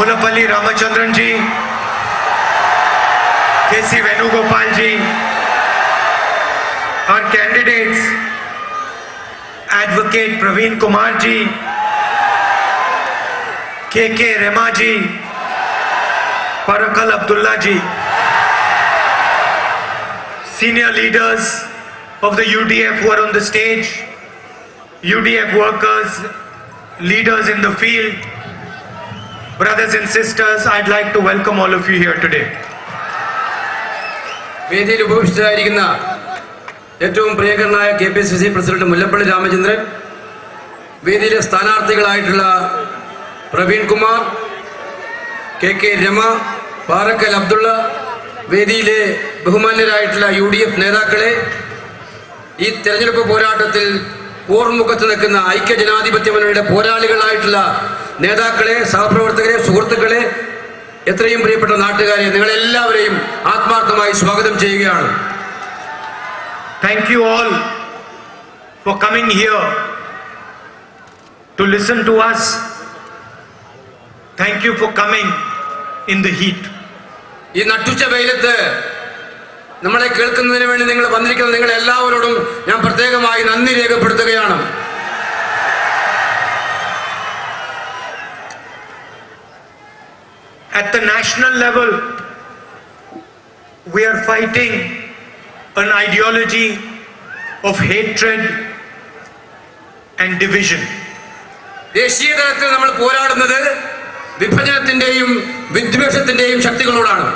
Mullapalli Ramachandran ji, K.C. Venugopal ji, our candidates, Advocate Praveen Kumar ji, K.K. Rema ji, Parakal Abdullah ji, senior leaders of the UDF who are on the stage, UDF workers, leaders in the field, brothers and sisters, I'd like to welcome all of you here today. വേദിയിൽ ഉപവിഷ്ടരായിരിക്കുന്ന ഏറ്റവും പ്രിയങ്കരനായ KPCC president Mullappally Ramachandran, വേദിയിലെ സ്ഥാനാർത്ഥികളായിട്ടുള്ള Praveen Kumar, KK Rema, Parakkal Abdulla, വേദിയിലെ ബഹുമാന്യരായിട്ടുള്ള UDF നേതാക്കളെ, ഈ തെരഞ്ഞെടുപ്പ് പോരാട്ടത്തിൽ പോർമുഖത്ത് നിൽക്കുന്ന ഐക്യജനാധിപത്യ മുന്നണിയുടെ പോരാളികളായിട്ടുള്ള നേതാക്കളെ, സഹപ്രവർത്തകരെ, സുഹൃത്തുക്കളെ, എത്രയും പ്രിയപ്പെട്ട നാട്ടുകാരെ, നിങ്ങളെല്ലാവരെയും ആത്മാർത്ഥമായി സ്വാഗതം ചെയ്യുകയാണ്. Thank you all for coming here to listen to us. Thank you for coming in the heat. ഈ നട്ടുച്ച വെയിലത്ത് നമ്മളെ കേൾക്കുന്നതിന് വേണ്ടി നിങ്ങൾ വന്നിരിക്കുന്ന നിങ്ങൾ എല്ലാവരോടും ഞാൻ പ്രത്യേകമായി നന്ദി രേഖപ്പെടുത്തുകയാണ്. At the national level, we are fighting an ideology of hatred and division. ദേശീയ തലത്തിൽ നമ്മൾ പോരാടുന്നത് വിഭജനത്തിന്റെയും വിദ്വേഷത്തിന്റെയും ശക്തികളോടാണ്.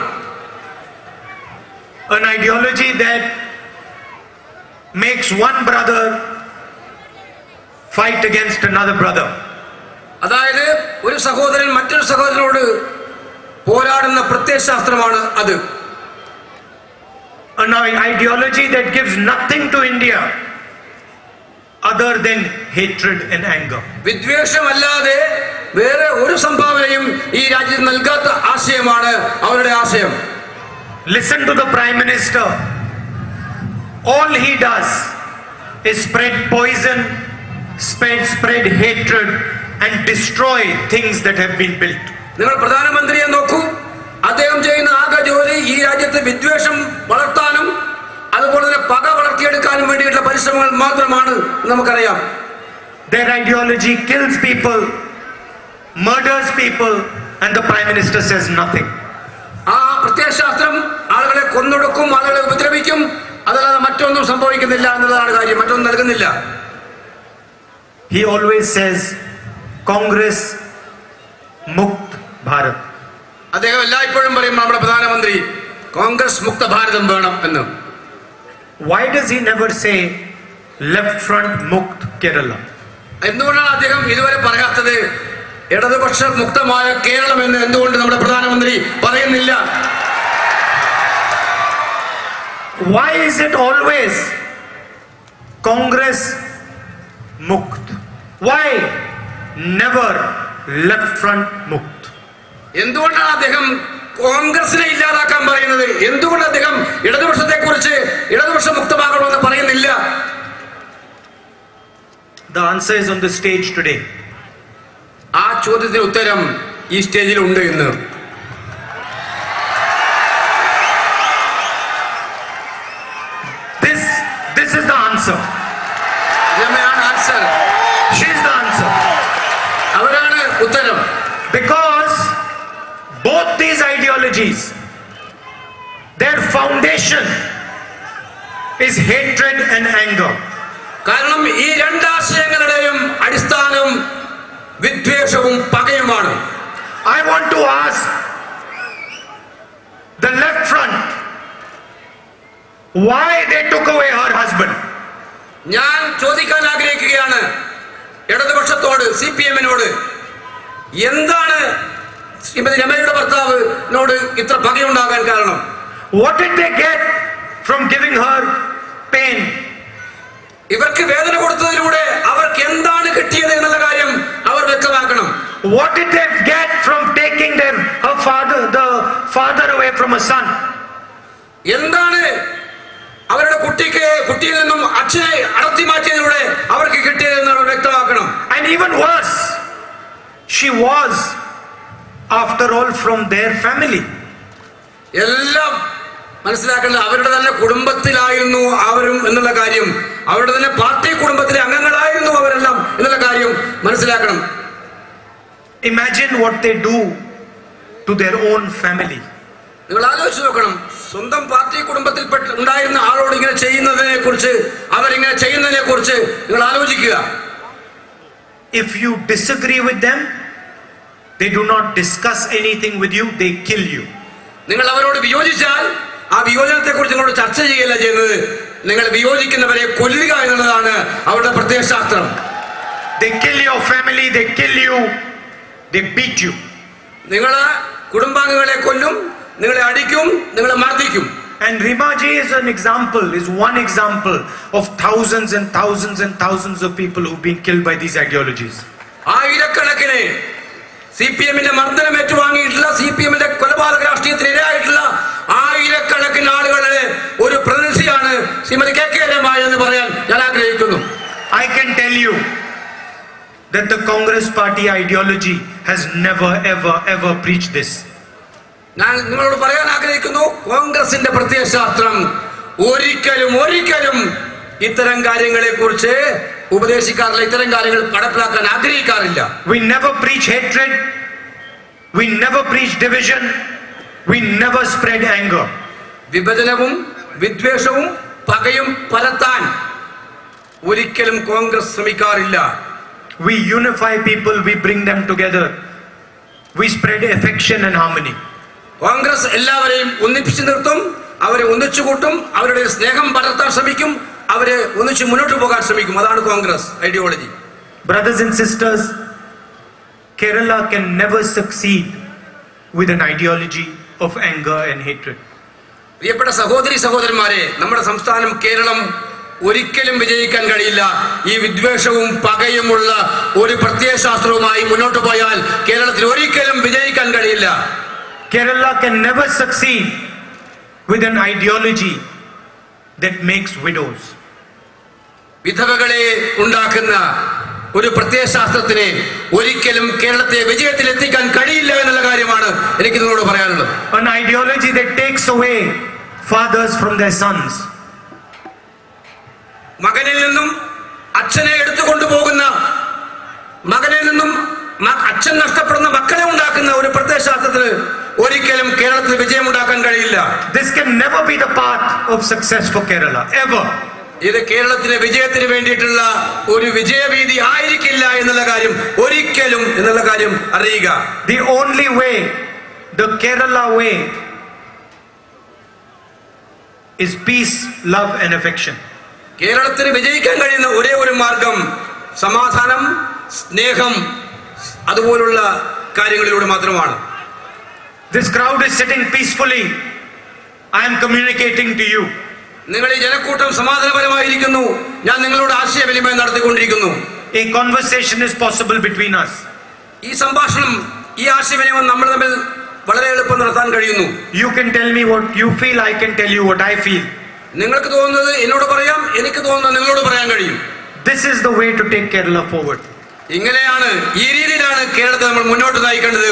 An ideology that makes one brother fight against another brother. അതായത് ഒരു സഹോദരൻ മറ്റൊരു സഹോദരനോട് പോരാടുന്ന പ്രത്യയശാസ്ത്രമാണ് അത്. An ideology that gives nothing to India other than hatred and anger. വിദ്വേഷമല്ലാതെ വേറെ ഒരു സംഭാവനയും ഈ രാജ്യത്ത് നൽകാത്ത ആശയമാണ് അവരുടെ ആശയം. Listen to the Prime Minister. All he does is spread poison, spread hatred and destroy things that have been built. നിങ്ങൾ പ്രധാനമന്ത്രിയെ നോക്കൂ, അദ്ദേഹം ചെയ്യുന്ന ആകെ ജോലി ഈ രാജ്യത്ത് വിദ്വേഷം വളർത്താനും അതുപോലെ തന്നെ പക വളർത്തിയെടുക്കാനും വേണ്ടിയിട്ടുള്ള പരിശ്രമങ്ങൾ മാത്രമാണ് നമുക്കറിയാം. Their ideology kills people, murders people, and the Prime Minister says nothing. ആ പ്രത്യയശാസ്ത്രം ആളുകളെ കൊന്നൊടുക്കും, ആളുകളെ ഉപദ്രവിക്കും, അതല്ലാതെ മറ്റൊന്നും സംഭവിക്കുന്നില്ല എന്നുള്ളതാണ് കാര്യം, മറ്റൊന്നും നൽകുന്നില്ല. He always says Congress Mukt Bharat. അദ്ദേഹം എല്ലായ്പ്പോഴും പറയും നമ്മുടെ പ്രധാനമന്ത്രി കോൺഗ്രസ് മുക്ത ഭാരതം വേണം എന്ന്. Why does he never say Left Front Mukt Kerala? എന്തുകൊണ്ടാണ് അദ്ദേഹം ഇതുവരെ പറയാത്തത് ഇടതുപക്ഷ മുക്തമായ കേരളം എന്ന് എന്തുകൊണ്ട് നമ്മുടെ പ്രധാനമന്ത്രി പറയുന്നില്ല? Why is it always Congress Mukt? Why never Left Front Mukt? എന്തുകൊണ്ടാണ് അദ്ദേഹം കോൺഗ്രസിനെ ഇല്ലാതാക്കാൻ പറയുന്നത്? എന്തുകൊണ്ട് അദ്ദേഹം ഇടതുപക്ഷത്തെ കുറിച്ച് ഇടതുപക്ഷ മുക്തമാകണമെന്ന് പറയുന്നില്ല? The answer is on the stage today. ആ ചോദ്യത്തിന് ഉത്തരം ഈ സ്റ്റേജിൽ ഉണ്ട് ഇന്ന്. This is the answer. Answer. She is the answer. അവരാണ് ഉത്തരം. Because both these ideologies, their foundation is hatred and anger. കാരണം ഈ രണ്ടാശയങ്ങളുടെയും അടിസ്ഥാനം വിദ്വേഷവും പകയുമാണ്. I want to ask the Left Front why they took away her husband. ഞാൻ ചോദിക്കാൻ ആഗ്രഹിക്കുകയാണ് ഇടതുപക്ഷത്തോട്, CPM-നോട്, എന്താണ് ശ്രീമതി രമയുടെ ഭർത്താവിനോട് ഇത്ര പകയുണ്ടാകാൻ കാരണം? What did they get from giving her pain? ഇവർക്ക് വേദന കൊടുത്തതിലൂടെ അവർക്ക് എന്താണ് കിട്ടിയത് എന്നുള്ള കാര്യം അവർ വ്യക്തമാക്കണം. What did they get from taking the father away from a son? എന്താണ് അവരുടെ കുട്ടിയിൽ നിന്നും അച്ഛനെ അടർത്തി മാറ്റിയതിലൂടെ അവർക്ക് കിട്ടിയത് എന്ന് അവർ വ്യക്തമാക്കണം. And even worse, she was after all, from their family. എല്ലാം മനസ്സിലാക്കേണ്ടത് അവരുടെ തന്നെ കുടുംബത്തിലായിരുന്നു അവരും എന്നുള്ള കാര്യം, അവരുടെ തന്നെ പാർട്ടി കുടുംബത്തിലെ അംഗങ്ങളായിരുന്നു അവരെല്ലാം എന്നുള്ള കാര്യം മനസ്സിലാക്കണം. Imagine what they do to their own family. നിങ്ങൾ ആലോചിച്ച് നോക്കണം, സ്വന്തം പാർട്ടി കുടുംബത്തിൽ ഉണ്ടായിരുന്ന ആളോട് ഇങ്ങനെ ചെയ്യുന്നതിനെ കുറിച്ച്, അവരിങ്ങനെ ചെയ്യുന്നതിനെ കുറിച്ച് നിങ്ങൾ ആലോചിക്കുക. If you disagree with them, they do not discuss anything with you, they kill you. നിങ്ങൾ അവരോട് വിയോജിച്ചാൽ ആ വിയോജനത്തെ കുറിച്ച് നിങ്ങളോട് ചർച്ച ചെയ്യുകയല്ല ചെയ്യുന്നത്, നിങ്ങൾ വിയോജിക്കുന്നവരെ കൊല്ലുക എന്നുള്ളതാണ് അവരുടെ പ്രത്യയശാസ്ത്രം. They kill your family, they kill you, they beat you. നിങ്ങളെ കുടുംബാംഗങ്ങളെ കൊല്ലും, നിങ്ങളെ അടിക്കും, നിങ്ങളെ മർദ്ദിക്കും. And Rimaji is an example, is one example of thousands and thousands and thousands of people who've been killed by these ideologies. ആയിരക്കണക്കിന് CPM-ന്റെ മർദ്ദനം ഏറ്റുവാങ്ങിയിട്ടുള്ള, CPM-ന്റെ കൊലപാതക രാഷ്ട്രീയത്തിന് ഇരയായിട്ടുള്ള ആയിരക്കണക്കിന് ആളുകളുടെ ഒരു പ്രതിനിധിയാണ് ശ്രീമതി KK രമ എന്ന് പറയാൻ ഞാൻ ആഗ്രഹിക്കുന്നു. I can tell you that the Congress party ideology has never ever preached this. ഞാൻ നിങ്ങളോട് പറയാൻ ആഗ്രഹിക്കുന്നു, കോൺഗ്രസിന്റെ പ്രത്യയശാസ്ത്രം ഒരിക്കലും ഇത്തരം കാര്യങ്ങളെ കുറിച്ച് ഉപദേശിക്കാറില്ല, ഇത്തരം കാര്യങ്ങൾ നടപ്പിലാക്കാൻ ആഗ്രഹിക്കാറില്ല. We never preach hatred, we never preach division, we never spread anger. വിഭജനവും വിദ്വേഷവും പകയും പരത്താൻ ഒരിക്കലും Congress ശ്രമിക്കാറില്ല. We unify people, we bring them together, we spread affection and harmony. Congress എല്ലാവരെയും ഒന്നിപ്പിച്ചു നിർത്തും, അവരെ ഒന്നിച്ചു കൂട്ടും, അവരുടെ സ്നേഹം പലർത്താൻ ശ്രമിക്കും, അവരെ ഒന്നിച്ച് മുന്നോട്ട് പോകാൻ ശ്രമിക്കും. അതാണ് Congress ideology. Brothers and sisters, Kerala can never succeed with an ideology of anger and hatred. പ്രിയപ്പെട്ട സഹോദരി സഹോദരന്മാരെ, നമ്മുടെ സംസ്ഥാനം കേരളം ഒരിക്കലും വിജയിക്കാൻ കഴിയില്ല. ഈ വിദ്വേഷവും പകയുമുള്ള ഒരു പ്രത്യയശാസ്ത്രവുമായി മുന്നോട്ട് പോയാൽ കേരളത്തിൽ ഒരിക്കലും വിജയിക്കാൻ കഴിയില്ല. Kerala can never succeed with an ideology that makes widows. വിധവകളെ ഉണ്ടാക്കുന്ന ഒരു പ്രത്യയശാസ്ത്രത്തിന് ഒരിക്കലും കേരളത്തെ വിജയത്തിൽ എത്തിക്കാൻ കഴിയില്ല എന്നുള്ള കാര്യമാണ് എനിക്ക് നിങ്ങളോട് പറയാനുള്ളത്. An ideology that takes away fathers from their sons. മകനിൽ നിന്നും അച്ഛനെ എടുത്തുകൊണ്ടുപോകുന്ന, മകനിൽ നിന്നും അച്ഛൻ നഷ്ടപ്പെടുന്ന മക്കളെ ഉണ്ടാക്കുന്ന ഒരു പ്രത്യയശാസ്ത്രത്തിന് ഒരിക്കലും കേരളത്തിൽ വിജയം ഉണ്ടാക്കാൻ കഴിയില്ല. This can never be the path of success for Kerala, ever. ഇത് കേരളത്തിലെ വിജയത്തിന് വേണ്ടിയിട്ടുള്ള ഒരു വിജയവീതി ആയിരിക്കില്ല എന്നുള്ള കാര്യം ഒരിക്കലും എന്നുള്ള കാര്യം അറിയുക. The only way, the Kerala way, is peace, love and affection. കേരളത്തിന് വിജയിക്കാൻ കഴിയുന്ന ഒരേ ഒരു മാർഗം സമാധാനം, സ്നേഹം, അതുപോലുള്ള കാര്യങ്ങളിലൂടെ മാത്രമാണ്. This crowd is sitting peacefully. I am communicating to you. നിങ്ങൾ ഈ ജനക്കൂട്ടം സമാധാനപരമായിരിക്കുന്നു, ഞാൻ നിങ്ങളോട് ആശയവിനിമയം നടത്തിക്കൊണ്ടിരിക്കുന്നു. A conversation is possible between us. ഈ സംഭാഷണം, ഈ ആശയവിനിമയം നമ്മൾ തമ്മിൽ വളരെ എളുപ്പം നടത്താൻ കഴിയുന്നു. You can tell me what you feel, I can tell you what I feel. നിങ്ങൾക്ക് തോന്നുന്നത് എന്നോട് പറയാം, എനിക്ക് തോന്നുന്നത് നിങ്ങളോട് പറയാൻ കഴിയും. This is the way to take Kerala forward. ഇങ്ങനെയാണ്, ഈ രീതിയിലാണ് കേരളത്തെ നമ്മൾ മുന്നോട്ട് നയിക്കേണ്ടത്.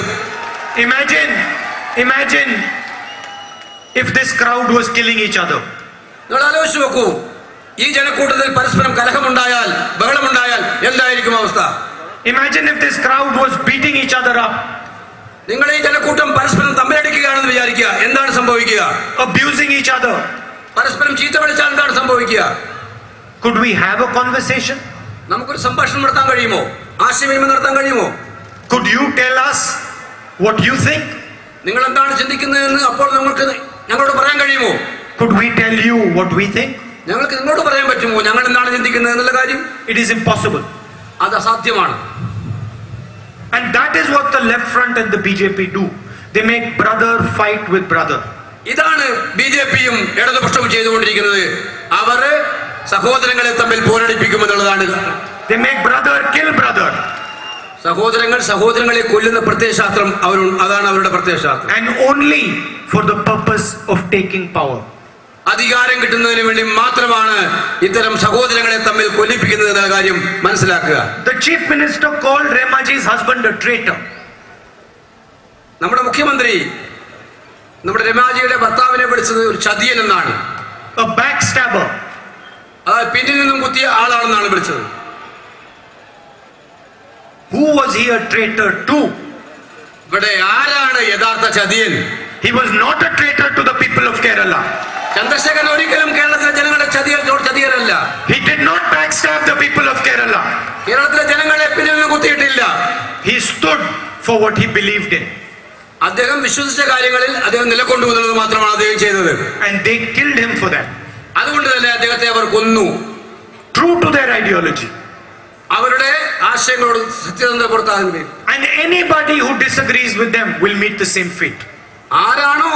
Imagine if this crowd was killing each other. നിങ്ങൾ ആലോചിച്ച് നോക്കൂ, ഈ ജനക്കൂട്ടത്തിൽ പരസ്പരം കലഹമുണ്ടായാൽ, ബഹളമുണ്ടായാൽ എന്തായിരിക്കും അവസ്ഥ? Imagine if this crowd was beating each other up, നിങ്ങൾ ഈ ജനക്കൂട്ടം പരസ്പരം തമ്മിലടിക്കുകയാണെന്ന് വിചാരിക്കുക, എന്താണ് സംഭവിക്കുക? abusing each other. പരസ്പരം ചീത്ത വിളിച്ചാൽ എന്താണ് സംഭവിക്കുക? Could we have a conversation? നമുക്കൊരു സംഭാഷണം നടത്താൻ കഴിയുമോ? ആശയവിനിമയം നടത്താൻ കഴിയുമോ? Could you tell us what you think? നിങ്ങൾ എന്താണ് ചിന്തിക്കുന്നതെന്ന് അപ്പോൾ നമുക്ക് ഞങ്ങളോട് പറയാൻ കഴിയുമോ? Could we tell you what we think? ഞങ്ങൾക്ക് നിങ്ങളോട് പറയാൻ പറ്റുമോ ഞങ്ങൾ എന്താണ് ചിന്തിക്കുന്നത് എന്നുള്ള കാര്യം? It is impossible. അത് അസാധ്യമാണ്. And that is what the left front and the BJP do. They make brother fight with brother. ഇതാണ് ബിജെപിയും ഇടതുപക്ഷവും ചെയ്തുകൊണ്ടിരിക്കുന്നത്. അവർ സഹോദരങ്ങളെ തമ്മിൽ പോരടിപ്പിക്കുമെന്നുള്ളതാണ്. They make brother kill brother. സഹോദരങ്ങൾ സഹോദരങ്ങളെ കൊല്ലുന്ന പ്രത്യയശാസ്ത്രം അതാണ് അവരുടെ പ്രത്യയശാസ്ത്രം. And only for the purpose of taking power. അധികാരം കിട്ടുന്നതിന് വേണ്ടി മാത്രമാണ് ഇത്തരം സഹോദരങ്ങളെ തമ്മിൽ കൊല്ലിപ്പിക്കുന്നത് എന്ന കാര്യം മനസ്സിലാക്കുക. The chief minister called Remaji's husband a traitor. നമ്മുടെ മുഖ്യമന്ത്രി നമ്മുടെ രമാജിയുടെ ഭർത്താവിനെ വിളിച്ചത് ഒരു ചതിയൻ എന്നാണ്, a backstabber. അതായത് പിന്നിൽ നിന്നും കുത്തിയ ആളാണെന്നാണ് വിളിച്ചത്. Who was he a traitor to? ഇവിടെ ആരാണ് യഥാർത്ഥ ചതിയൻ? He was not a traitor to the people of Kerala. Chandrasekharan ഒരിക്കലും കേരളത്തിലെ ജനങ്ങളുടെ ചതിയരല്ല. He did not backstab the people of Kerala. കേരളത്തിലെ ജനങ്ങളെ പിന്നിൽ നിന്ന് കുത്തിയിട്ടില്ല. He stood for what he believed in. അദ്ദേഹം വിശ്വസിച്ച കാര്യങ്ങളിൽ അദ്ദേഹം നിലകൊണ്ടുവന്നത് മാത്രമാണ് അദ്ദേഹം ചെയ്തത്. And they killed him for that. അതുകൊണ്ട് തന്നെ അദ്ദേഹത്തെ അവർ കൊന്നു. True to their ideology. അവരുടെ ആശയങ്ങളോട് സത്യസന്ധത പുറത്താകുന്നത്. And anybody who disagrees with them will meet the same fate. ആരാണോ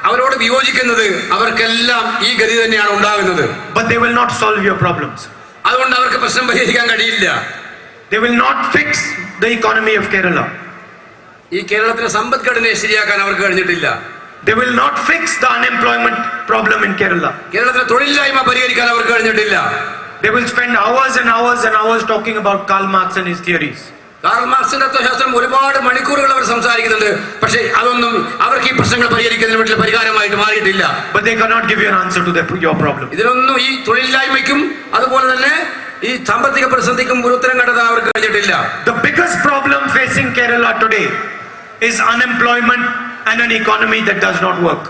അവരോട് വിയോജിക്കുന്നത് അവർക്കെല്ലാം ഈ ഗതി തന്നെയാണ് ഉണ്ടാകുന്നത്. But they will not solve your problems. അതുകൊണ്ട് അവർക്ക് പ്രശ്നം പരിഹരിക്കാൻ കഴിയില്ല. They will not fix the economy of Kerala. ഈ കേരളത്തിലെ സമ്പദ്ഘടനയെ ശരിയാക്കാൻ അവർക്ക് കഴിഞ്ഞിട്ടില്ല. They will not fix the unemployment problem in Kerala. കേരളത്തിലെ തൊഴിലില്ലായ്മ പരിഹരിക്കാൻ അവർക്ക് കഴിഞ്ഞിട്ടില്ല. They will spend hours and hours and hours talking about Karl Marx and his theories. Karl മാർക്സിന്റെ തത്വശാസ്ത്രം ഒരുപാട് മണിക്കൂറുകൾ അവർ സംസാരിക്കുന്നുണ്ട്. പക്ഷേ അതൊന്നും അവർക്ക് ഈ പ്രശ്നങ്ങൾ പരിഹരിക്കുന്നതിന് വേണ്ടി പരിഹാരമായിട്ട് മാറിയിട്ടില്ല. But they cannot give you an answer to your problem. ഇതിനൊന്നും ഈ തൊഴിലില്ലായ്മയ്ക്കും അതുപോലെ തന്നെ ഈ സാമ്പത്തിക പ്രതിസന്ധിക്കും ഒരു ഉത്തരം കണ്ടെത്താൻ അവർക്ക് കഴിഞ്ഞിട്ടില്ല. The biggest problem facing Kerala today is unemployment and an economy that does not work.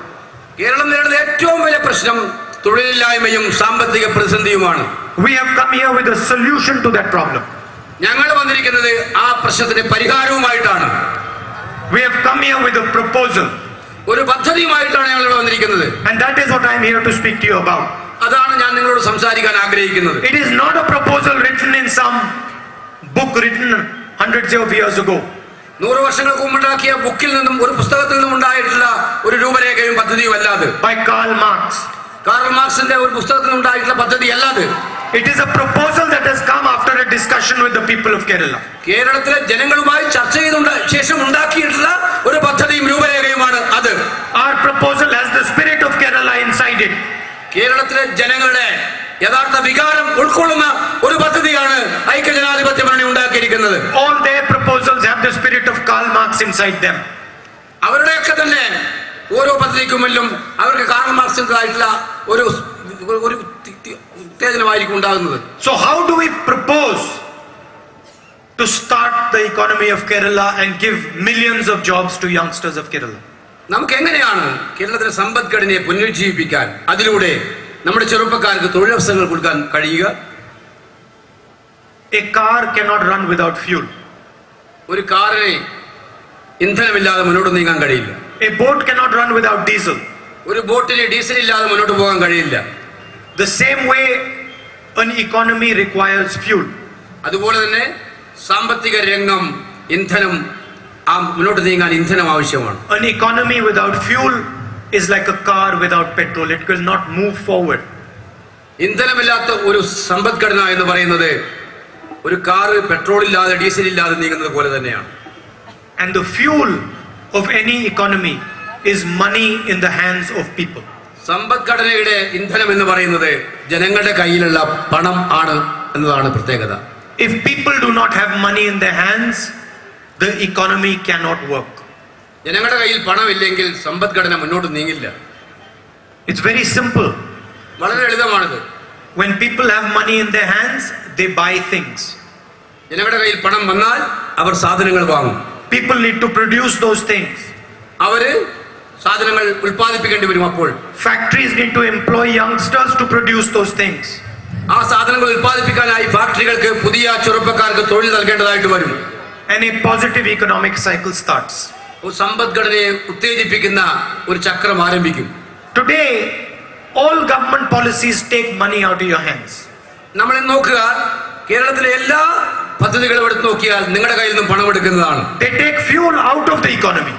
Keralam നേരിടുന്ന ഏറ്റവും വലിയ പ്രശ്നം തൊഴിലില്ലായ്മയും സാമ്പത്തിക പ്രതിസന്ധിയുമാണ്. We have come here with a solution to that problem. ഞങ്ങൾ വന്നിരിക്കുന്നത് ആ പ്രശ്നത്തിന് പരിഹാരവുമായിട്ടാണ്. We have come here with a proposal. ഒരു പദ്ധതിയുമായിട്ടാണ് ഞങ്ങൾ ഇവിടെ വന്നിരിക്കുന്നത്. And that is what I am here to speak to you about. അതാണ് ഞാൻ നിങ്ങളോട് സംസാരിക്കാൻ ആഗ്രഹിക്കുന്നത്. It is not a proposal written in some book written hundreds of years ago. 100 വർഷങ്ങൾക്ക് മുമ്പുണ്ടാക്കിയ ബുക്കിൽ നിന്നും ഒരു പുസ്തകത്തിൽ നിന്നും ഉണ്ടായിട്ടുള്ള ഒരു രൂപരേഖയും പദ്ധതിയും അല്ലാതെ, By Karl Marx. കാർൽ മാർക്സിന്റെ ഒരു പുസ്തകത്തിൽ ഉണ്ടായിട്ടുള്ള പദ്ധതി അല്ലാതെ, It is a proposal that has come after a discussion with the people of Kerala. കേരളത്തിലെ ജനങ്ങളുമായി ചർച്ച ചെയ്ത ശേഷം ഉണ്ടാക്കിയിട്ടുള്ള ഒരു പദ്ധതിയും രൂപരേഖയുമാണ് അത്. Our proposal has the spirit of Kerala inside it. കേരളത്തിലെ ജനങ്ങളുടെ യഥാർത്ഥ വികാരം ഉൾക്കൊള്ളുന്ന ഒരു പദ്ധതിയാണ് ഐക്യജനാധിപത്യ മുന്നണി ഉണ്ടാക്കിയിരിക്കുന്നത്. All their proposals have the spirit of Karl Marx inside them. അവരുടെയൊക്കെ തന്നെ ഓരോ പദ്ധതിക്കുമെല്ലാം അവർക്ക് കാർൽ മാർക്സിൻ്റെതായിട്ടുള്ള ഒരു ഉത്തേജനമായിരിക്കും ഉണ്ടാകുന്നത്. So how do we propose to start the economy of Kerala and give millions of jobs to youngsters of Kerala? നമുക്ക് എങ്ങനെയാണ് കേരളത്തിലെ സമ്പദ്ഘടനയെ പുനരുജ്ജീവിപ്പിക്കാൻ, അതിലൂടെ നമ്മുടെ ചെറുപ്പക്കാർക്ക് തൊഴിലവസരങ്ങൾ കൊടുക്കാൻ കഴിയുക? A car cannot run without fuel. ഒരു കാറിനെ ഇന്ധനമില്ലാതെ മുന്നോട്ട് നീങ്ങാൻ കഴിയില്ല. A boat cannot run without diesel. ഒരു ബോട്ടിന് ഡീസൽ ഇല്ലാതെ മുന്നോട്ട് പോകാൻ കഴിയില്ല. The same way an economy requires fuel. അതുപോലെ തന്നെ സാമ്പത്തിക രംഗം ഇന്ധനം, മുന്നോട്ട് നീങ്ങാൻ ഇന്ധനം ആവശ്യമാണ്. An economy without fuel is like a car without petrol. It will not move forward. ഇന്ധനമില്ലാത്ത ഒരു സമ്പദ്ഘടന എന്ന് പറയുന്നത് ഒരു കാറ് പെട്രോൾ ഇല്ലാതെ ഡീസൽ ഇല്ലാതെ നീങ്ങുന്നത് പോലെ തന്നെയാണ്. And the fuel of any economy is money in the hands of people. സമ്പദ്ഘടനയുടെ ഇന്ധനം എന്ന് പറയുന്നത് ജനങ്ങളുടെ കയ്യിലുള്ള പണം ആണ് എന്നതാണ് പ്രത്യേകത. If people do not have money in their hands, the economy cannot work. ജനങ്ങളുടെ കയ്യിൽ പണമില്ലെങ്കിൽ സമ്പദ്ഘടന മുന്നോട്ട് നീങ്ങില്ല. It's very simple. വളരെ ലളിതമാണിത്. When people have money in their hands, they buy things. ജനങ്ങളുടെ കയ്യിൽ പണം വന്നാൽ അവർ സാധനങ്ങൾ വാങ്ങും. People need to produce those things. അവര് സാധനങ്ങൾ ഉൽപ്പാദിപ്പിക്കേണ്ടി വരും. അപ്പോൾ Factories need to employ youngsters to produce those things. ആ സാധനങ്ങൾ ഉൽപ്പാദിപ്പിക്കാനായി ഫാക്ടറികൾക്ക് പുതിയ ചെറുപ്പക്കാർക്ക് തൊഴിൽ നൽകേണ്ടതായിട്ട് വരും. And a positive economic cycle starts. ഒരു സമ്പദ്ഘടനയെ ഉത്തേജിപ്പിക്കുന്ന ഒരു ചക്രം ആരംഭിക്കും. Today, all government policies take money out of your hands. നമ്മൾ നോക്കുക, കേരളത്തിലെ എല്ലാ പദ്ധതികളും എടുത്ത് നോക്കിയാൽ നിങ്ങളുടെ കയ്യിൽ നിന്നും പണം എടുക്കുന്നതാണ്. They take fuel out of the economy.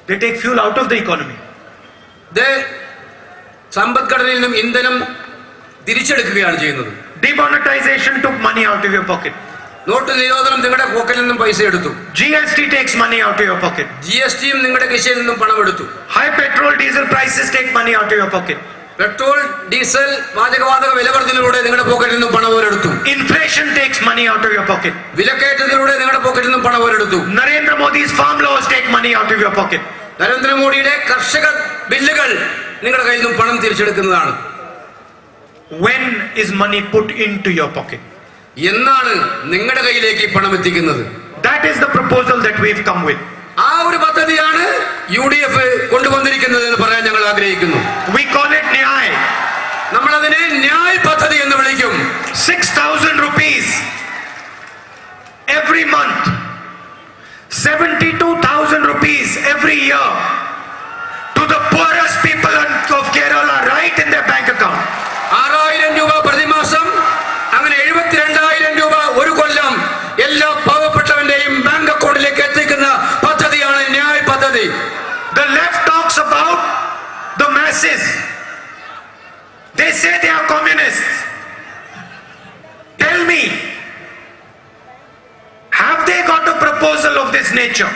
They take fuel out of the economy. സമ്പദ്ഘടനയിൽ നിന്നും ഇന്ധനം തിരിച്ചെടുക്കുകയാണ് ചെയ്യുന്നത്. Demonetization took money out of your pocket. Note നിരോധനം നിങ്ങളുടെ പോക്കറ്റിൽ നിന്നും പൈസ എടുത്തു. GST takes money out of your pocket. GSTയും നിങ്ങളുടെ കീശയിൽ നിന്നും പണം എടുത്തു. High petrol diesel prices take money out of your pocket. Petrol diesel പാചകവാതക വിലവർദ്ധനയിലൂടെ നിങ്ങളുടെ പോക്കറ്റിൽ നിന്നും പണം അവരെടുത്തു. Inflation takes money out of your pocket. വിലക്കയറ്റത്തിലൂടെ നിങ്ങളുടെ പോക്കറ്റിൽ പോക്കറ്റിൽ നിന്നും പണം അവരെടുത്തു. Narendra Modi's farm laws take money out of your pocket. നരേന്ദ്രമോദിയുടെ കർഷക ബില്ലുകൾ നിങ്ങളുടെ കയ്യിൽ നിന്നും പണം തിരിച്ചെടുക്കുന്നതാണ്. When is money put into your pocket? എന്നാണ് നിങ്ങളുടെ കയ്യിലേക്ക് ഈ പണം എത്തിക്കുന്നത്? That is the proposal that we've come with. ആ ഒരു പദ്ധതിയാണ് UDF കൊണ്ടുവന്നിരിക്കുന്നത് എന്ന് പറയാൻ ഞങ്ങൾ ആഗ്രഹിക്കുന്നു. We call it Nyay. നമ്മൾ അതിനെ ന്യായ് പദ്ധതി എന്ന് വിളിക്കും. 6,000 rupees every month. 72,000 rupees every year to the poorest people of Kerala right in their bank account. 6,000 രൂപ പ്രതിമാസം, അങ്ങനെ 72,000 രൂപ ഒരു കൊല്ലം എല്ലാ പാവപ്പെട്ടവന്റെയും ബാങ്ക് അക്കൗണ്ടിലേക്ക് എത്തിക്കുന്ന പദ്ധതിയാണ് ന്യായ് പദ്ധതി. The left talks about the masses. They say they are communists. Tell me, have they got a proposal of this nature?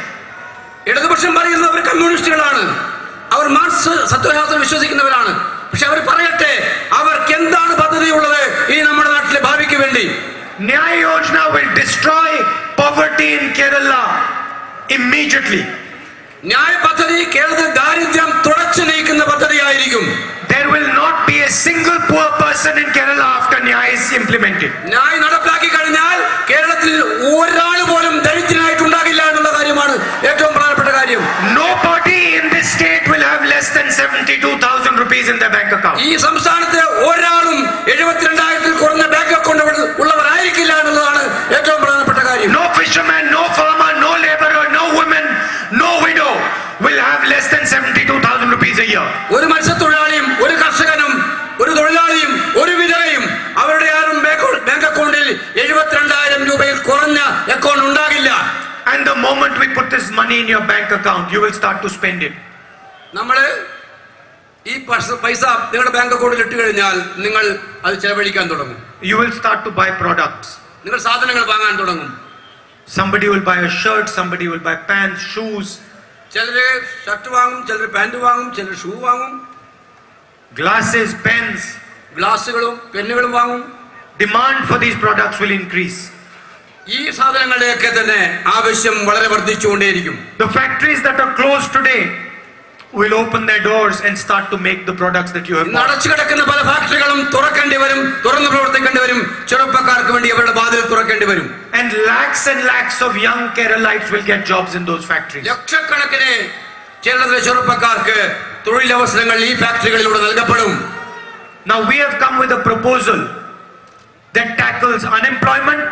ഇടതുപക്ഷം പറയുന്നത് അവർ കമ്മ്യൂണിസ്റ്റുകളാണ്, അവർ മാർക്സ് തത്വശാസ്ത്രം വിശ്വസിക്കുന്നവരാണ്. പക്ഷെ അവർ പറയട്ടെ, അവർക്ക് എന്താണ് പദ്ധതി ഉള്ളത് ഈ നമ്മുടെ നാട്ടിലെ ഭാവിക്ക് വേണ്ടി? Nyay Yojana will destroy poverty in Kerala immediately. Nyay പദ്ധതി കേരളത്തിൽ ദാരിദ്ര്യം തുടച്ചു നീക്കുന്ന പദ്ധതിയായിരിക്കും. There will not be a single poor person in Kerala after Nyay is implemented. Nyay നടപ്പിലാക്കി കഴിഞ്ഞാൽ കേരളത്തിൽ ഒരാൾ പോലും ദരിദ്രനായിട്ടുണ്ടാകില്ല എന്നുള്ള കാര്യമാണ് ഏറ്റവും പ്രധാനപ്പെട്ട കാര്യം. Nobody in this state will have less than 72,000 rupees in their bank account. ഈ സംസ്ഥാനത്ത് ഒരാളും 72,000 കുറഞ്ഞ ബാങ്ക് അക്കൗണ്ട് ഉള്ളവരായിരിക്കില്ല എന്നുള്ളതാണ് ഏറ്റവും പ്രധാനപ്പെട്ട കാര്യം. No fisherman, no farmer, no laborer, no woman, no widow will have less than 72,000 rupees a year. ഒരു മത്സ്യത്തൊഴിലാളിയും ഒരു കർഷകനും ഒരു തൊഴിലാളിയും ഒരു വിധവയും അവരുടെ ആരും ബാങ്ക് അക്കൗണ്ടിൽ 72,000 രൂപയിൽ കുറഞ്ഞ അക്കൗണ്ട് ഉണ്ടാകില്ല. And the moment we put this money in your bank account, you will start to spend it. നമ്മള് ഈ പൈസ നിങ്ങളുടെ ബാങ്ക് അക്കൗണ്ടിൽ ഇട്ട് കഴിഞ്ഞാൽ നിങ്ങൾ അത് ചെലവഴിക്കാൻ തുടങ്ങും. You will start to buy products. നിങ്ങൾ സാധനങ്ങൾ വാങ്ങാൻ തുടങ്ങും. Somebody will buy a shirt, somebody will buy pants, shoes, ചിലര് ഷർട്ട് വാങ്ങും, ചിലര് പാന്റ് വാങ്ങും, ചിലർ ഷൂ വാങ്ങും, glasses, pens. ഗ്ലാസുകളും പെന്നുകളും വാങ്ങും. Demand for these products will increase. ഈ സാധനങ്ങളുടെയൊക്കെ തന്നെ ആവശ്യം വളരെ വർദ്ധിച്ചുകൊണ്ടേയിരിക്കും. The factories that are closed today will open their doors and start to make the products that you have bought. അടച്ചു കിടക്കുന്ന പല ഫാക്ടറികളും തുറക്കേണ്ടി വരും, തുറന്നു പ്രവർത്തിക്കേണ്ടി വരും. ചെറുപ്പക്കാർക്ക് വേണ്ടി അവരുടെ വാതിൽ തുറക്കേണ്ടി വരും. And lakhs of young Keralites will get jobs in those factories. ലക്ഷക്കണക്കിന് കേരളത്തിലെ ചെറുപ്പക്കാർക്ക് തൊഴിലവസരങ്ങൾ ഈ ഫാക്ടറികളിലൂടെ നൽകപ്പെടും. Now we have come with a proposal that tackles unemployment,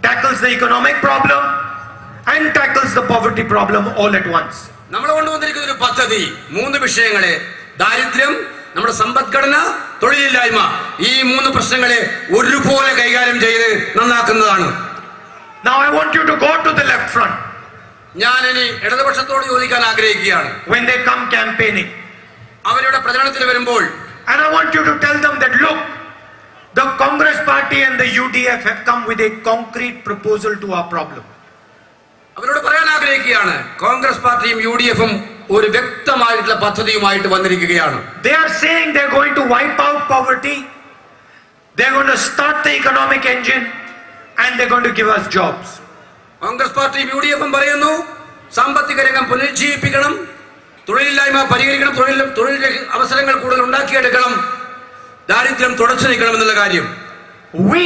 tackles the economic problem, and tackles the poverty problem all at once. നമ്മൾ കൊണ്ടുവന്നിരിക്കുന്ന ഒരു പദ്ധതി 3 വിഷയങ്ങളെ, ദാരിദ്ര്യം, നമ്മുടെ സമ്പദ്ഘടന, തൊഴിലില്ലായ്മ, ഈ 3 പ്രശ്നങ്ങളെ ഒരുപോലെ കൈകാര്യം ചെയ്ത് നന്നാക്കുന്നതാണ്. Now I want you to go to the left front ഞാൻ ഇനി ഇടതുപക്ഷത്തോട് ചോദിക്കാൻ ആഗ്രഹിക്കുകയാണ്. when they come campaigning, അവരുടെ പ്രചരണത്തിന് വരുമ്പോൾ, and I want you to tell them that look, the Congress party and the UDF have come with a concrete proposal to our problem. അവരോട് പറയാൻ ആഗ്രഹിക്കുകയാണ്, കോൺഗ്രസ് പാർട്ടിയും UDF-ഉം ഒരു വ്യക്തമായിട്ടുള്ള പദ്ധതിയുമായിട്ട് വന്നിരിക്കുകയാണ്. They are saying they're going to wipe out poverty, they're going to start the economic engine, and they're going to give us jobs. Congress പാർട്ടിയും UDF-ഉം പറയുന്നു, സാമ്പത്തിക രംഗം പുനരുജ്ജീവിപ്പിക്കണം, തൊഴിലില്ലായ്മ പരിഹരിക്കണം, തൊഴിൽ അവസരങ്ങൾ കൂടുതൽ ഉണ്ടാക്കിയെടുക്കണം, ദാരിദ്ര്യം തുടച്ചു നീക്കണം എന്നുള്ള കാര്യം. We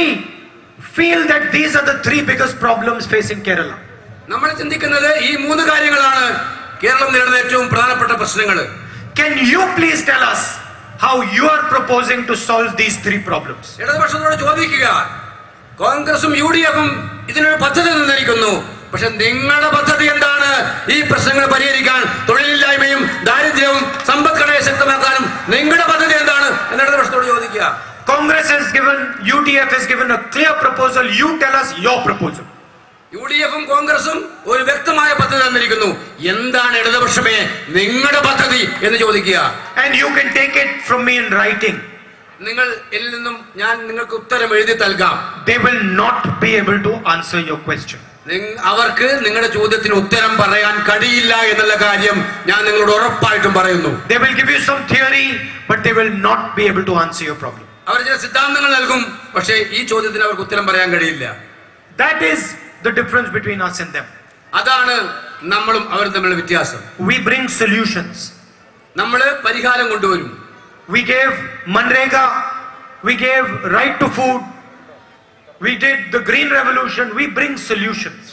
feel that these are the 3 biggest problems facing Kerala. നമ്മൾ ചിന്തിക്കുന്നത് ഈ 3 കാര്യങ്ങളാണ് കേരളം നേരിടുന്ന ഏറ്റവും പ്രധാനപ്പെട്ട പ്രശ്നങ്ങൾ. Can you please tell us how you are proposing to solve these 3 problems? ഇടതുപക്ഷത്തോട് ചോദിക്കുക, കോൺഗ്രസും UDF-ഉം ഇതിനൊരു പദ്ധതി തന്നിരിക്കുന്നു, പക്ഷെ നിങ്ങളുടെ പദ്ധതി എന്താണ് ഈ പ്രശ്നങ്ങൾ പരിഹരിക്കാൻ? തൊഴിലില്ലായ്മയും ദാരിദ്ര്യവും സമ്പദ്ഘടനയെ ശക്തമാക്കാനും നിങ്ങളുടെ പദ്ധതി എന്താണ് എന്ന് ഇടതുപക്ഷത്തോട് ചോദിക്കുക. Congress has given, UDF has given a clear proposal. You tell us your proposal. UDF-ഉം കോൺഗ്രസും ഒരു വ്യക്തമായ പദ്ധതി തന്നിരിക്കുന്നു, എന്താണ് ഇടതുപക്ഷമേ നിങ്ങളുടെ പദ്ധതി എന്ന് ചോദിക്കുക. And you can take it from me in writing. നിങ്ങൾ എന്നിൽ നിന്നും ഞാൻ നിങ്ങൾക്ക് ഉത്തരം എഴുതി നൽകാം. They will not be able to answer your question. അവർക്ക് നിങ്ങളുടെ ചോദ്യത്തിന് ഉത്തരം പറയാൻ കഴിയില്ല എന്നുള്ള കാര്യം ഞാൻ നിങ്ങളോട് ഉറപ്പായിട്ടും പറയുന്നു. They will give you some theory, but they will not be able to answer your problem. അവർ ചില സിദ്ധാന്തങ്ങൾ നൽകും, പക്ഷേ ഈ ചോദ്യത്തിന് അവർക്ക് ഉത്തരം പറയാൻ കഴിയില്ല. That is the difference between us and them. അതാണ് നമ്മളും അവരും തമ്മിലുള്ള വ്യത്യാസം. We bring solutions. നമ്മൾ പരിഹാരം കൊണ്ടുവരും. We gave Manrega, we gave right to food, we did the green revolution. We bring solutions.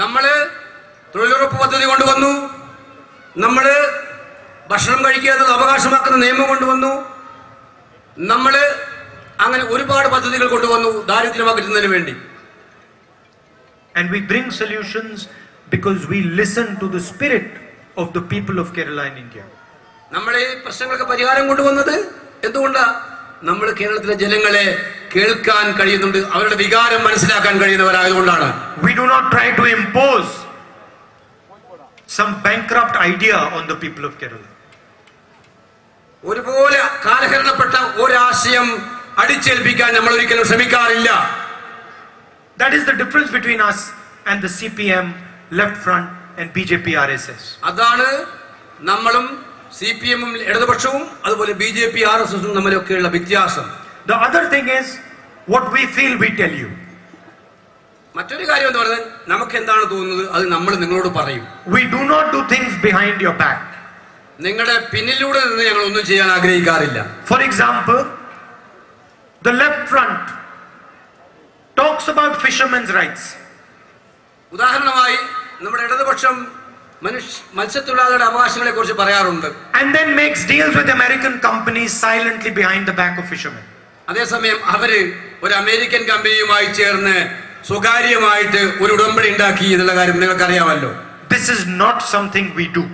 നമ്മൾ തൊഴിലുറപ്പ് പദ്ധതി കൊണ്ടുവന്നു, നമ്മൾ ഭക്ഷണം കഴിക്കാത്തത് അവകാശമാക്കുന്ന നിയമം കൊണ്ടുവന്നു, നമ്മൾ അങ്ങനെ ഒരുപാട് പദ്ധതികൾ കൊണ്ടുവന്നു ദാരിദ്ര്യം അകറ്റുന്നതിന് വേണ്ടി. And we bring solutions because we listen to the spirit of the people of Kerala and India. നമ്മൾ ഈ പ്രശ്നങ്ങൾക്ക് പരിഹാരം കൊണ്ടുവന്നത് എന്തുകൊണ്ടാ? നമ്മൾ കേരളത്തിലെ ജനങ്ങളെ കേൾക്കാൻ കഴിയുന്നുണ്ട്, അവരുടെ വികാരം മനസ്സിലാക്കാൻ കഴിയുന്നവരായതുകൊണ്ടാണ്. We do not try to impose some bankrupt idea on the people of Kerala. ഒരുപോലെ കാലഹരണപ്പെട്ട ഒരാശയം അടിച്ചേൽപ്പിക്കാൻ നമ്മൾ ഒരിക്കലും ശ്രമിക്കാറില്ല. That is the difference between us and the CPM, Left Front and BJP RSS. അതാണ് നമ്മളും CPM ഇടതുപക്ഷവും അതുപോലെ BJP RSS തമ്മിലൊക്കെയുള്ള വ്യത്യാസം. The other thing is what we feel we tell you. മറ്റൊരു കാര്യം എന്ന് പറഞ്ഞാൽ നമുക്ക് എന്താണ് തോന്നുന്നത് അത് നമ്മൾ നിങ്ങളോട് പറയും. We do not do things behind your back. നിങ്ങളുടെ പിന്നിലൂടെ നിന്ന് ഞങ്ങൾ ഒന്നും ചെയ്യാൻ ആഗ്രഹിക്കാറില്ല. For example, the Left Front talks about fishermen's rights. ഉദാഹരണമായി നമ്മുടെ ഇടതുപക്ഷം മത്സ്യത്തൊഴിലാളികളുടെ അവകാശങ്ങളെ കുറിച്ച് പറയാറുണ്ട്. And then makes deals with American companies silently behind the back of fishermen. അതേസമയം അവര് ഒരു അമേരിക്കൻ കമ്പനിയുമായി ചേർന്ന് സ്വകാര്യമായിട്ട് ഒരു ഉടമ്പടി ഉണ്ടാക്കി എന്നുള്ള കാര്യം നിങ്ങൾക്കറിയാമല്ലോ. This is not something we do.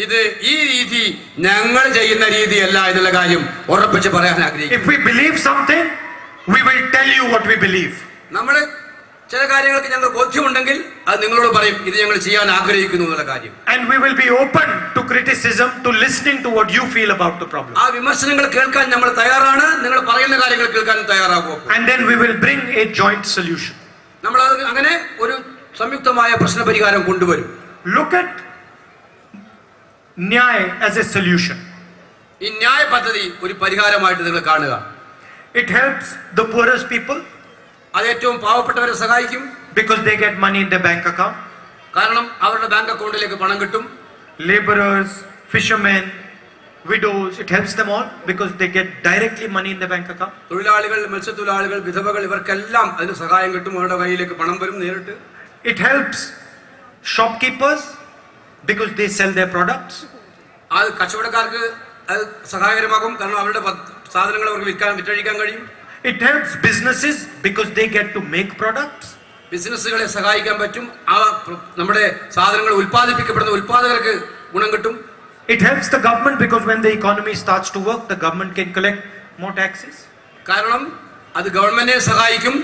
ഇത് ഈ രീതി ഞങ്ങൾ ചെയ്യുന്ന രീതിയല്ല എന്നുള്ള കാര്യം ഉറപ്പിച്ച് പറയാൻ ആഗ്രഹിക്കുന്നു. If we believe something, we will tell you what we believe. നമ്മൾ ചില കാര്യങ്ങൾക്ക് ഞങ്ങൾ ബോധ്യമുണ്ടെങ്കിൽ അത് നിങ്ങളോട് പറയും ഇത് ഞങ്ങൾ ചെയ്യാൻ ആഗ്രഹിക്കുന്നു എന്നുള്ള കാര്യം. And we will be open to criticism, to listening to what you feel about the problem. ആ വിമർശനങ്ങൾ കേൾക്കാൻ നമ്മൾ തയ്യാറാണ്, നിങ്ങൾ പറയുന്ന കാര്യങ്ങൾ കേൾക്കാൻ തയ്യാറാകും. And then we will bring a joint solution. നമ്മൾ അങ്ങനെ ഒരു സംയുക്തമായ പ്രശ്ന പരിഹാരം കൊണ്ടുവരും. Look at Nyay as a solution. ഈ ന്യായ പദ്ധതി ഒരു പരിഹാരമായിട്ട് നിങ്ങൾ കാണുക. It helps the poorest people അത് ഏറ്റവും പാവപ്പെട്ടവരെ സഹായിക്കും. because they get money in their bank account. കാരണം അവരുടെ ബാങ്ക് അക്കൗണ്ടിലേക്ക് പണം കിട്ടും. Laborers, fishermen, widows, it helps them all because they get directly money in their bank account. തൊഴിലാളികൾ, മത്സ്യത്തൊഴിലാളികൾ, വിധവകൾ ഇവർക്കെല്ലാം അതിന് സഹായം കിട്ടും, അവരുടെ കയ്യിലേക്ക് പണം വരും നേരിട്ട്. It helps shopkeepers because they sell their products. അത് കച്ചവടക്കാർക്ക് അത് സഹായകരമാകും, കാരണം അവരുടെ സാധനങ്ങൾ അവർക്ക് വിറ്റഴിക്കാൻ കഴിയും. It helps businesses because they get to make products. ബിസിനസ്സുകളെ സഹായിക്കാൻ പറ്റും, ആ നമ്മുടെ സാധനങ്ങൾ ഉൽപ്പാദിപ്പിക്കപ്പെടുന്ന ഉൽപ്പാദകർക്ക് ഗുണം കിട്ടും. It helps the government because when the economy starts to work, the government can collect more taxes. കാരണം അത് ഗവൺമെന്റിനെ സഹായിക്കും,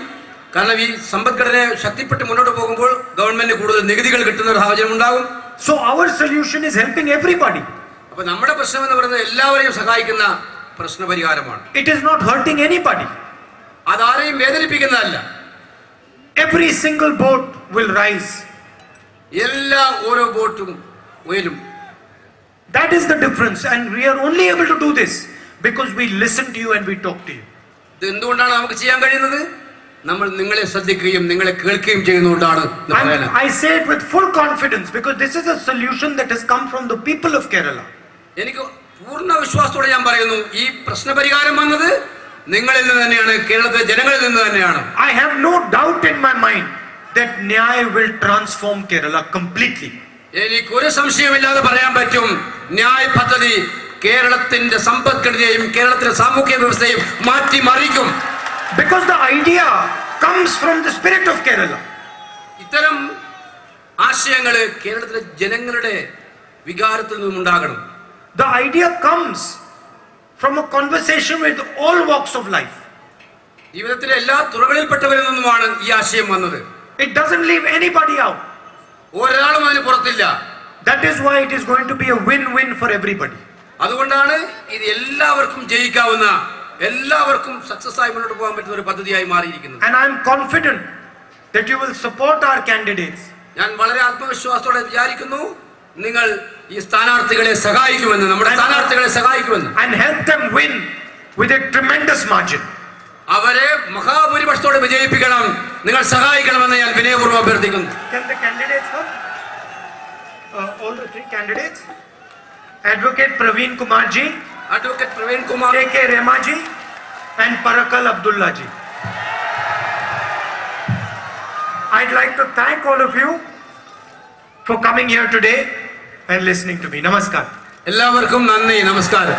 കാരണം ഈ സമ്പദ്ഘടന ശക്തിപ്പെട്ട് മുന്നോട്ട് പോകുമ്പോൾ ഗവൺമെന്റിന് കൂടുതൽ നികുതികൾ കിട്ടുന്ന ഒരു സാഹചര്യം ഉണ്ടാകും. So our solution is helping everybody. അപ്പൊ നമ്മുടെ പ്രശ്നം എന്ന് പറയുന്നത് എല്ലാവരെയും സഹായിക്കുന്ന പ്രശ്ന പരിഹാരമാണ്. It is not hurting anybody. അതാരെയും വേദനിപ്പിക്കുന്നതല്ല. Every single boat will rise. എല്ലാ ഓരോ ബോട്ടും ഉയരും. That is the difference, and we are only able to do this because we listen to you and we talk to you. ഇത് എന്തുകൊണ്ടാണ് നമുക്ക് ചെയ്യാൻ കഴിയുന്നത്? നമ്മൾ നിങ്ങളെ ശ്രദ്ധിക്കുകയും നിങ്ങളെ കേൾക്കുകയും ചെയ്യുന്നതുകൊണ്ടാണ്. I say it with full confidence because this is a solution that has come from the people of Kerala. എനിക്ക് പൂർണ്ണ വിശ്വാസത്തോടെ ഞാൻ പറയുന്നു, ഈ പ്രശ്ന പരിഹാരം വന്നത് നിങ്ങളിൽ നിന്ന് തന്നെയാണ്, കേരളത്തിലെ ജനങ്ങളിൽ നിന്ന് തന്നെയാണ്. I have no doubt in my mind that Nyay will transform Kerala completely. എനിക്കൊരു സംശയമില്ലാതെ പറയാൻ പറ്റും, ന്യായ് പദ്ധതി കേരളത്തിന്റെ സമ്പദ്ഘടനയെയും കേരളത്തിലെ സാമൂഹ്യ വ്യവസ്ഥയും മാറ്റിമറിക്കും. Because the idea comes from the spirit of Kerala. ഇത്തരം ആശയങ്ങള് കേരളത്തിലെ ജനങ്ങളുടെ വികാരത്തിൽ നിന്നും ഉണ്ടാകണം. The idea comes from a conversation with all walks of life. ജീവിതത്തിലെ എല്ലാ തുറകളിൽപ്പെട്ടവരിൽ നിന്നുമാണ് ഈ ആശയം വന്നത്. It doesn't leave anybody out. ഒരാളും അതിന് പുറത്തില്ല. That is why it is going to be a win-win for everybody. അതുകൊണ്ടാണ് ഇത് എല്ലാവർക്കും ജയിക്കാവുന്ന, എല്ലാവർക്കും സക്സസ് ആയി മുന്നോട്ട് പോകാൻ പറ്റുന്ന ഒരു പദ്ധതിയായി മാറിയിരിക്കുന്നത്. And I am confident that you will support our candidates. ഞാൻ വളരെ ആത്മവിശ്വാസത്തോടെ വിചാരിക്കുന്നു നിങ്ങൾ ഈ സ്ഥാനാർത്ഥികളെ സഹായിക്കുമെന്ന്, നമ്മുടെ സ്ഥാനാർത്ഥികളെ സഹായിക്കുമെന്ന്. And help them win with a tremendous margin. അവരെ മഹാഭൂരിപക്ഷത്തോടെ വിജയിപ്പിക്കണം. നിങ്ങൾ സഹായിക്കണമെന്ന് ഞാൻ വിനയപൂർവ്വം അഭ്യർത്ഥിക്കുന്നു. Can the candidates come? All the three candidates. Advocate Praveen Kumar ji, advocate Praveen Kumar, K.K. Rema ji, and Parakal Abdullah ji. I'd like to thank all of you for coming here today and listening to me. Namaskar. എല്ലാവർക്കും നന്ദി, നമസ്കാരം.